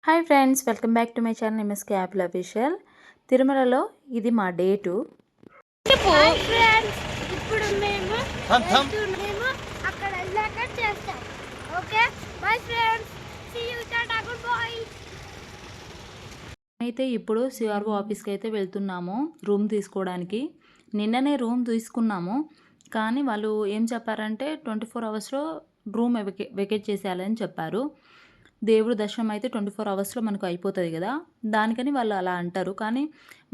Hi friends, welcome back to my channel MSK Apple official. తిరుమలలో ఇది మా day 2. ఇప్పుడు మేము అక్కడ వెళ్ళాక చేస్తాం. Okay bye friends, see you, tata, goodbye. అయితే ఇప్పుడు సిఆర్ఓ ఆఫీస్కి అయితే వెళ్తున్నాము రూమ్ తీసుకోవడానికి. నిన్ననే రూమ్ తీసుకున్నాము, కానీ వాళ్ళు ఏం చెప్పారంటే 24 అవర్స్లో రూమ్ వెకేట్ చేసేయాలని చెప్పారు. దేవుడు దర్శనం అయితే 24 అవర్స్లో మనకు అయిపోతుంది కదా, దానికని వాళ్ళు అలా అంటారు. కానీ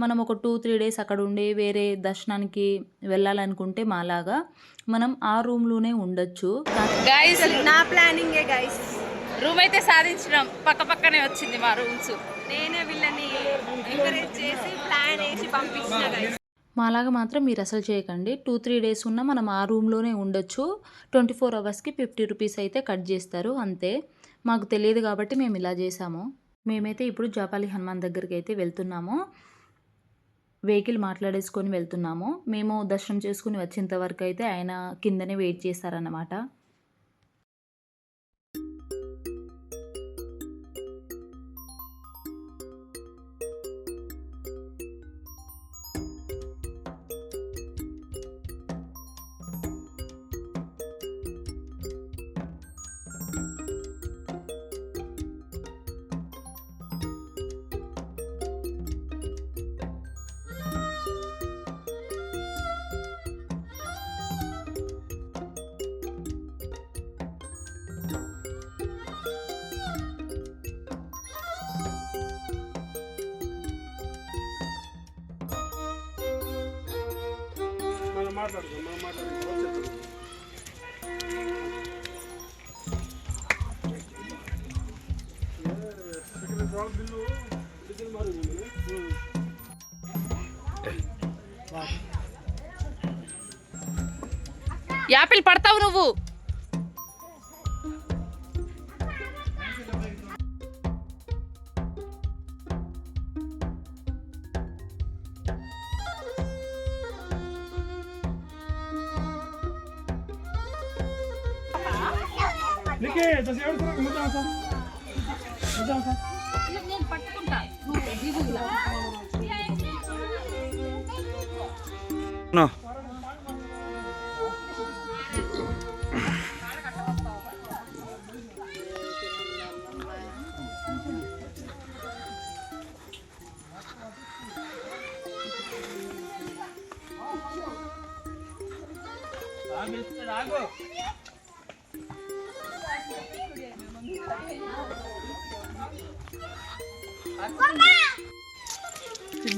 మనం ఒక 2-3 డేస్ అక్కడ ఉండి వేరే దర్శనానికి వెళ్ళాలనుకుంటే మాలాగా మనం ఆ రూమ్లోనే ఉండొచ్చు. గైస్ నా ప్లానింగే గైస్, రూమ్ అయితే సాధించడం. పక్కనే వచ్చింది మా రూమ్స్. నేనే వీళ్ళని ఎంకరేజ్ చేసి ప్లాన్ వేసి పంపించిన గైస్. మాలాగా మాత్రం మీరు అసలు చేయకండి. 2-3 డేస్ ఉన్నా మనం ఆ రూమ్లోనే ఉండొచ్చు. 24 అవర్స్కి 50 రూపీస్ అయితే కట్ చేస్తారు అంతే. మాకు తెలియదు కాబట్టి మేము ఇలా చేసాము. మేమైతే ఇప్పుడు జాపాలి హనుమాన్ దగ్గరికి అయితే వెళ్తున్నాము. వెహికల్ మాట్లాడేసుకొని వెళ్తున్నాము. మేము దర్శనం చేసుకుని వచ్చేంత వరకు అయితే ఆయన కిందనే వెయిట్ చేస్తారన్నమాట. యాపిల్ పడతావు నువ్వు.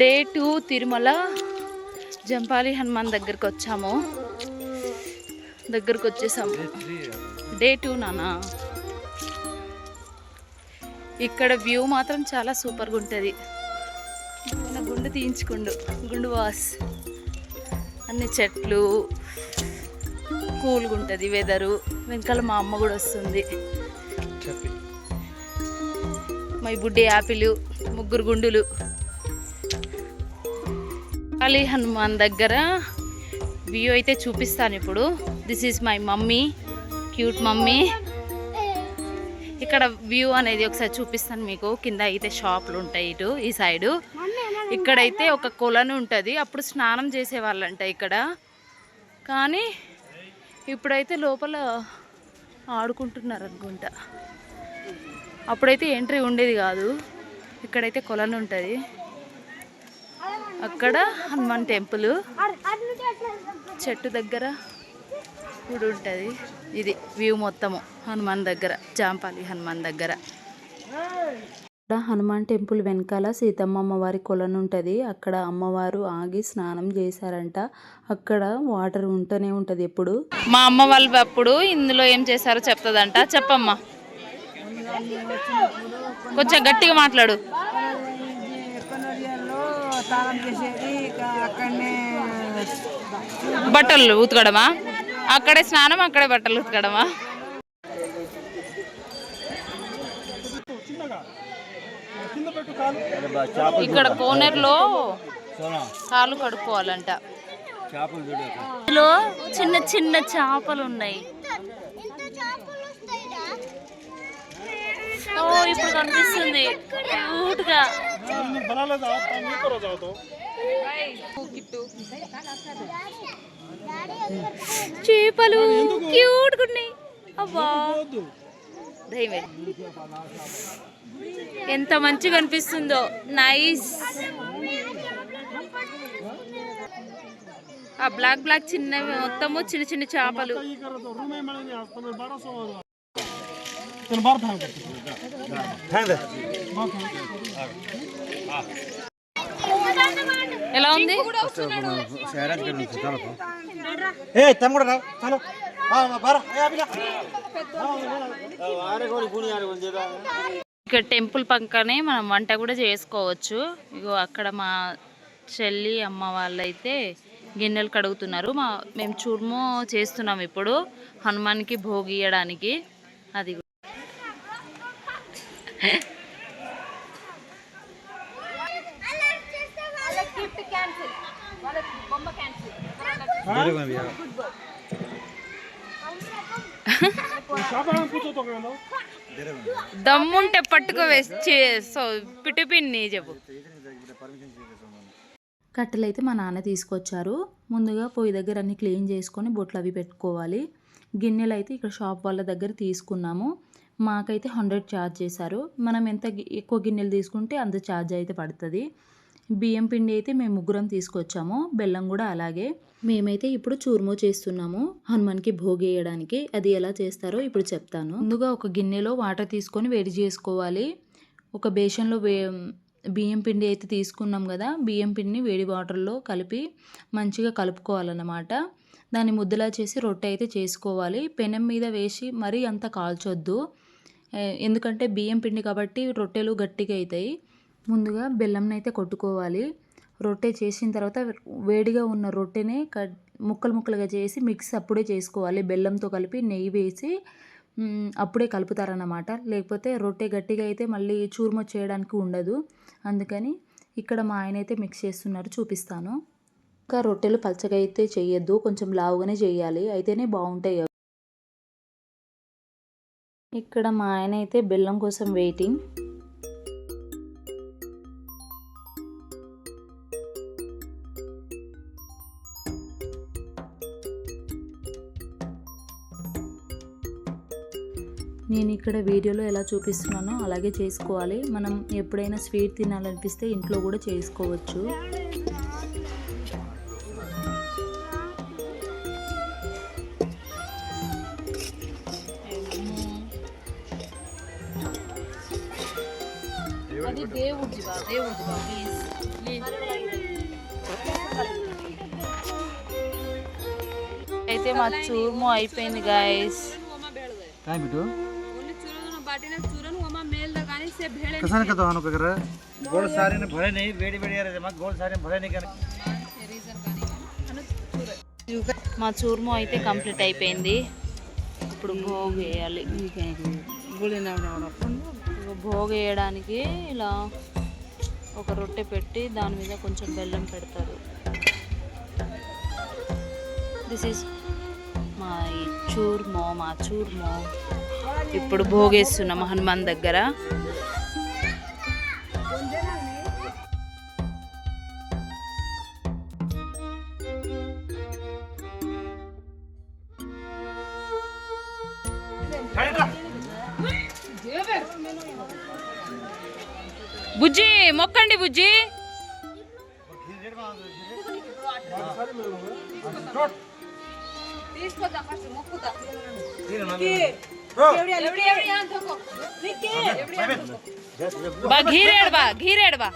డే 2 తిరుమల జంపాలి హనుమాన్ దగ్గరికి వచ్చాము. వచ్చేసాము. డే 2 నానా. ఇక్కడ వ్యూ మాత్రం చాలా సూపర్గా ఉంటుంది. గుండు తీయించుకుండు, గుండు వాస్, అన్ని చెట్లు, కూల్గా ఉంటుంది వెదరు. వెనకాల మా అమ్మ కూడా వస్తుంది. మై బుడ్డి యాపిల్, 3 గుండులు. జాపాలి హనుమాన్ దగ్గర వ్యూ అయితే చూపిస్తాను ఇప్పుడు. This is my mummy, cute mummy. ఇక్కడ వ్యూ అనేది ఒకసారి చూపిస్తాను మీకు. కింద అయితే షాపులు ఉంటాయి ఇటు ఈ సైడు. ఇక్కడైతే ఒక కొలను ఉంటుంది. అప్పుడు స్నానం చేసేవాళ్ళంట ఇక్కడ, కానీ ఇప్పుడైతే లోపల ఆడుకుంటున్నారు అనుకుంటా. అప్పుడైతే ఎంట్రీ ఉండేది కాదు. ఇక్కడైతే కొలను ఉంటుంది. అక్కడ హనుమాన్ టెంపుల్ చెట్టు దగ్గర గుడి ఉంటుంది. ఇది వ్యూ మొత్తము హనుమాన్ దగ్గర, జాంపాలి హనుమాన్ దగ్గర. హనుమాన్ టెంపుల్ వెనకాల సీతమ్మ అమ్మవారి కొలను ఉంటుంది. అక్కడ అమ్మవారు ఆగి స్నానం చేశారంట. అక్కడ వాటర్ ఉంటూనే ఉంటుంది ఎప్పుడు. మా అమ్మ వాళ్ళు అప్పుడు ఇందులో ఏం చేశారో చెప్తుందంట. చెప్పమ్మా, కొంచెం గట్టిగా మాట్లాడు. బట్టలు ఉతకడమా? అక్కడే స్నానం, అక్కడే బట్టలు ఉతకడమా? ఇక్కడ కోనర్లో కాళ్ళు కడుక్కోవాలంట. ఇందులో చిన్న చిన్న చేపలు ఉన్నాయి. ఓ ఇప్పుడు కనిపిస్తుంది క్యూట్ గా. చేపలు క్యూట్ గా ఉన్నాయి. అబ్బా ఎంత మంచిగా అనిపిస్తుందో. నైస్. ఆ బ్లాక్ బ్లాక్ చిన్న మొత్తము చిన్న చిన్న చేపలు. ఎలా ఉంది? ఇక్కడ టెంపుల్ పక్కనే మనం వంట కూడా చేసుకోవచ్చు. ఇగో అక్కడ మా చెల్లి అమ్మ వాళ్ళైతే గిన్నెలు కడుగుతున్నారు. మేము చూర్మో చేస్తున్నాం ఇప్పుడు హనుమాన్కి భోగి ఇయ్యడానికి. అది దమ్ముంటే పట్టుకో పిట్టు పిన్ని చెప్పు. కట్టెలు అయితే మా నాన్న తీసుకొచ్చారు. ముందుగా పొయ్యి దగ్గర అన్ని క్లీన్ చేసుకొని బొట్లు అవి పెట్టుకోవాలి. గిన్నెలు అయితే ఇక్కడ షాప్ వాళ్ళ దగ్గర తీసుకున్నాము. మాకైతే 100 ఛార్జ్ చేశారు. మనం ఎంత ఎక్కువ గిన్నెలు తీసుకుంటే అంత ఛార్జ్ అయితే పడుతుంది. బియ్యం పిండి అయితే మేము ముగ్గురం తీసుకొచ్చాము. బెల్లం కూడా అలాగే. మేమైతే ఇప్పుడు చూర్మో చేస్తున్నాము హనుమాన్కి భోగి వేయడానికి. అది ఎలా చేస్తారో ఇప్పుడు చెప్తాను. ముందుగా ఒక గిన్నెలో వాటర్ తీసుకొని వేడి చేసుకోవాలి. ఒక బేషన్లో బియ్యం పిండి అయితే తీసుకున్నాం కదా, బియ్యం పిండిని వేడి వాటర్లో కలిపి మంచిగా కలుపుకోవాలన్నమాట. దాన్ని ముద్దలా చేసి రొట్టె అయితే చేసుకోవాలి. పెనం మీద వేసి మరీ అంత కాల్చొద్దు, ఎందుకంటే బియ్యం పిండి కాబట్టి రొట్టెలు గట్టిగా అవుతాయి. ముందుగా బెల్లంని అయితే కొట్టుకోవాలి. రొట్టె చేసిన తర్వాత వేడిగా ఉన్న రొట్టెని ముక్కలు ముక్కలుగా చేసి మిక్స్ అప్పుడే చేసుకోవాలి. బెల్లంతో కలిపి నెయ్యి వేసి అప్పుడే కలుపుతారన్నమాట. లేకపోతే రొట్టె గట్టిగా అయితే మళ్ళీ చూర్మో చేయడానికి ఉండదు. అందుకని ఇక్కడ మా ఆయన అయితే మిక్స్ చేస్తున్నారు, చూపిస్తాను. ఇంకా రొట్టెలు పలచగా అయితే చేయొద్దు, కొంచెం లావుగానే చేయాలి, అయితేనే బాగుంటాయి. ఇక్కడ మా ఆయన అయితే బెల్లం కోసం వెయిటింగ్. నేను ఇక్కడ వీడియోలో ఎలా చూపిస్తున్నానో అలాగే చేసుకోవాలి. మనం ఎప్పుడైనా స్వీట్ తినాలనిపిస్తే ఇంట్లో కూడా చేసుకోవచ్చు. అయితే మా చూర్మో అయిపోయింది గాయస్. మా చూర్మో అయితే కంప్లీట్ అయిపోయింది. ఇప్పుడు భోగ్ వేయాలి. భోగ్ వేయడానికి ఇలా ఒక రొట్టె పెట్టి దాని మీద కొంచెం బెల్లం పెడతారు. దిస్ ఈజ్ మా చూర్మో. ఇప్పుడు భోగేస్తున్నాము హనుమాన్ దగ్గర. బుజ్జి మొక్కండి బుజ్జి. घीरेड़ बा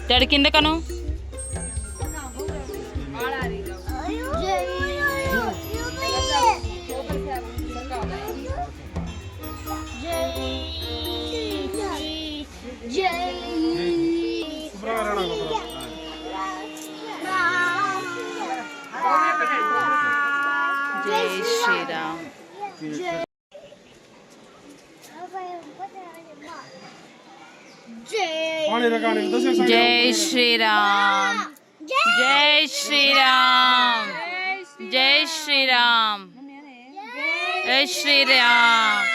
డాడీ కింద కను. జై శ్రీరామ్. జై శ్రీరామ్. జై శ్రీరామ్. జై శ్రీరామ్. జై శ్రీరామ్.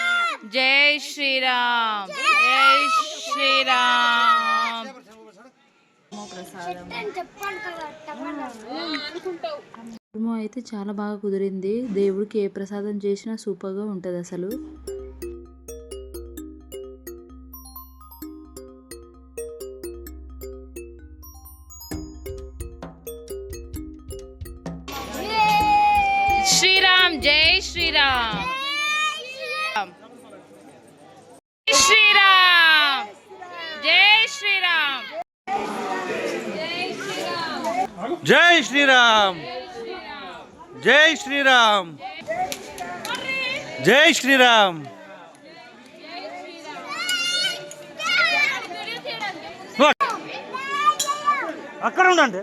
జై శ్రీరామ్. జై శ్రీరామ్. కుర్మా అయితే చాలా బాగా కుదిరింది. దేవుడికి ఏ ప్రసాదం చేసినా సూపర్గా ఉంటుంది అసలు. శ్రీరామ్. జై శ్రీరామ్. జై శ్రీరామ్. జై శ్రీరామ్. జై శ్రీరామ్. జై శ్రీరామ్. జై శ్రీరామ్. అక్కడ ఉండండి.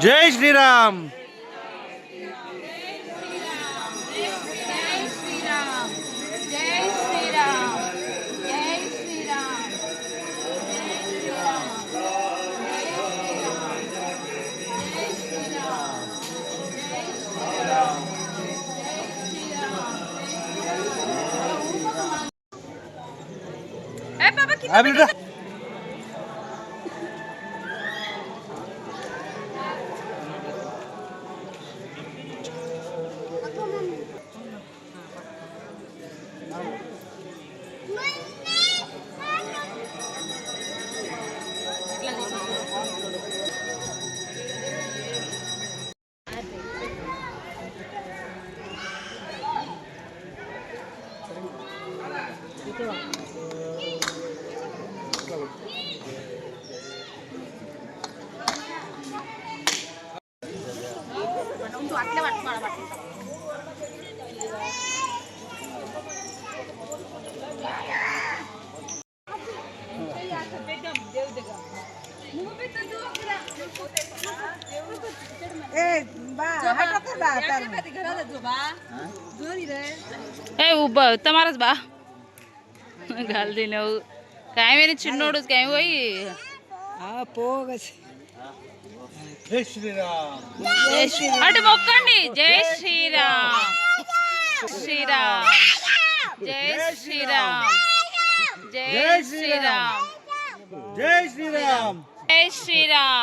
జై శ్రీరామ్. అభిలిరా. ए उभं तमारच बा घाल दिले काय मेरे चिन्नोडच काय होई జై శ్రీరామ్. అటు మొక్కండి. జై శ్రీరామ్. శ్రీరామ్. జై శ్రీరామ్. జై శ్రీరామ్. జై శ్రీరామ్. జై శ్రీరామ్.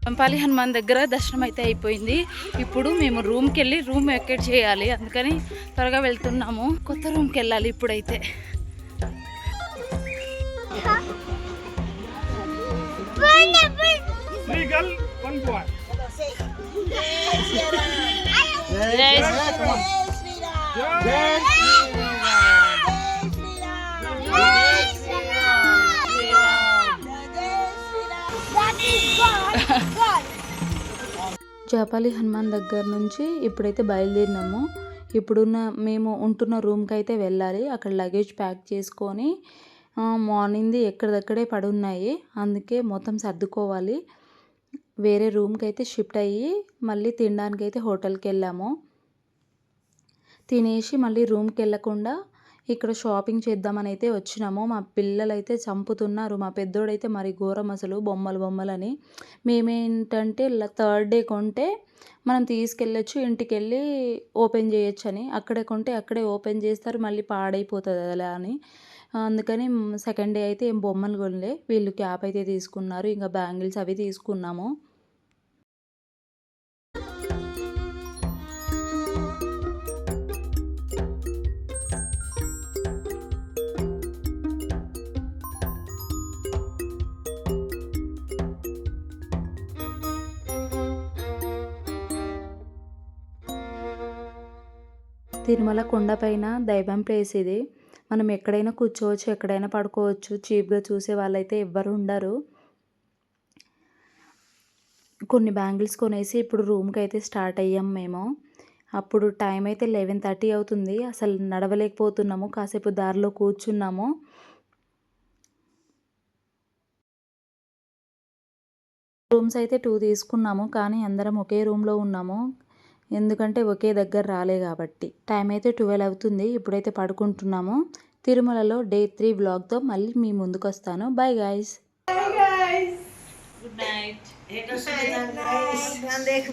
కంపాలి హనుమాన్ దగ్గర దర్శనం అయితే అయిపోయింది. ఇప్పుడు మేము రూమ్కి వెళ్ళి రూమ్ వెకేట్ చేయాలి. అందుకని త్వరగా వెళ్తున్నాము. కొత్త రూమ్కి వెళ్ళాలి ఇప్పుడైతే. చేపాలి హనుమాన్ దగ్గర నుంచి ఇప్పుడైతే బయలుదేరినాము. మేము ఉంటున్న రూమ్కి అయితే వెళ్ళాలి. అక్కడ లగేజ్ ప్యాక్ చేసుకొని మార్నింగ్ది ఎక్కడిదక్కడే పడి ఉన్నాయి. అందుకే మొత్తం సర్దుకోవాలి. వేరే రూమ్కి అయితే షిఫ్ట్ అయ్యి మళ్ళీ తినడానికి అయితే హోటల్కి వెళ్ళాము. తినేసి మళ్ళీ రూమ్కి వెళ్ళకుండా ఇక్కడ షాపింగ్ చేద్దామని అయితే వచ్చినాము. మా పిల్లలైతే చంపుతున్నారు. మా పెద్దోడైతే మరి ఘోరం అసలు, బొమ్మలని. మేమేంటంటే థర్డ్ డే కొంటే మనం తీసుకెళ్ళొచ్చు, ఇంటికెళ్ళి ఓపెన్ చేయొచ్చని. అక్కడే కొంటే అక్కడే ఓపెన్ చేస్తారు, మళ్ళీ పాడైపోతుంది అలా అని. అందుకని సెకండ్ డే అయితే ఏం బొమ్మలు కొనలే. వీళ్ళు క్యాప్ అయితే తీసుకున్నారు, ఇంకా బ్యాంగిల్స్ అవి తీసుకున్నాము. తిరుమల కొండపైన దైవం ప్లేస్ ఇది. మనం ఎక్కడైనా కూర్చోవచ్చు, ఎక్కడైనా పడుకోవచ్చు. చీప్గా చూసే వాళ్ళైతే ఎవ్వరు ఉండరు. కొన్ని బ్యాంగిల్స్ కొనేసి ఇప్పుడు రూమ్కి అయితే స్టార్ట్ అయ్యాం మేము. అప్పుడు టైం అయితే 11:30 అవుతుంది. అసలు నడవలేకపోతున్నాము. కాసేపు దారిలో కూర్చున్నాము. రూమ్స్ అయితే 2 తీసుకున్నాము, కానీ అందరం ఒకే రూమ్లో ఉన్నాము. ఎందుకంటే ఒకే దగ్గర రాలే కాబట్టి. టైం అయితే 12 అవుతుంది. ఇప్పుడైతే పడుకుంటున్నాము. తిరుమలలో డే 3 వ్లాగ్తో మళ్ళీ మీ ముందుకు వస్తాను. Bye guys. Good night. Good night.